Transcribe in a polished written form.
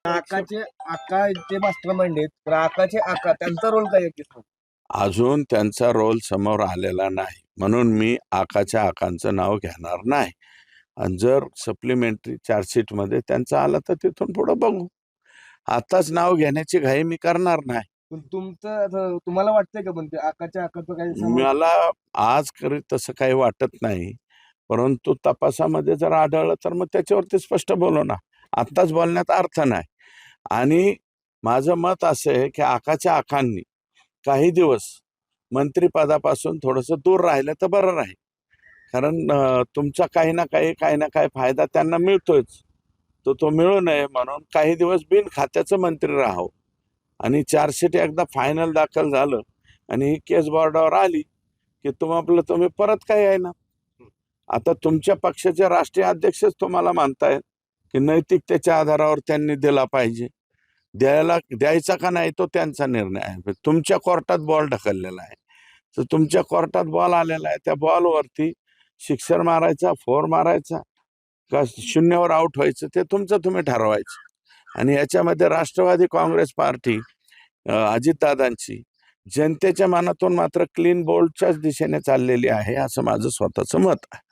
आकाचे आका जे master mind आहेत तर आकाचे आका त्यांचा रोल काय आहे? अजून त्यांचा रोल समोर आलेला नाही, म्हणून मी आकाच्या आकांचं नाव घेणार नाही. आणि जर सप्लिमेंटरी चार्जशीट मध्ये त्यांचं आलं तर तिथून पुढे बघू. आताच नाव घेण्याची घाई मी करणार नाही. पण तुम्हाला वाटतंय का पण ते आकाच्या आकाचं काही मला आज तसं काही वाटत नाही, परंतु तपासामध्ये जर आढळलं तर मग त्याच्यावरती स्पष्ट बोलू ना. आत्ताच बोलण्यात अर्थ नाही. आणि माझं मत असं आहे की आकाच्या आकांनी काही दिवस मंत्रिपदापासून थोडंसं दूर राहिलं तर बरं राहील. कारण तुमचा काही ना काही फायदा त्यांना मिळतोच, तो मिळू नये म्हणून काही दिवस बिन खात्याचं मंत्री राहावं. आणि चार्जशीट एकदा फायनल दाखल झालं आणि ही केस बोर्डावर आली की तुम्ही परत काय आहे ना. आता तुमच्या पक्षाचे राष्ट्रीय अध्यक्षच तुम्हाला म्हणतायत की नैतिकतेच्या आधारावर त्यांनी दिला पाहिजे. द्यायचा का नाही तो त्यांचा निर्णय आहे. तुमच्या कोर्टात बॉल ढकललेला आहे, तर तुमच्या कोर्टात बॉल आलेला आहे. त्या बॉलवरती सिक्सर मारायचा, फोर मारायचा का शून्यावर आउट व्हायचं ते तुम्ही ठरवायचं. आणि याच्यामध्ये राष्ट्रवादी काँग्रेस पार्टी अजितदादांची जनतेच्या मनातून मात्र क्लीन बोल्डच्याच दिशेने चाललेली आहे, असं माझं स्वतःचं मत आहे.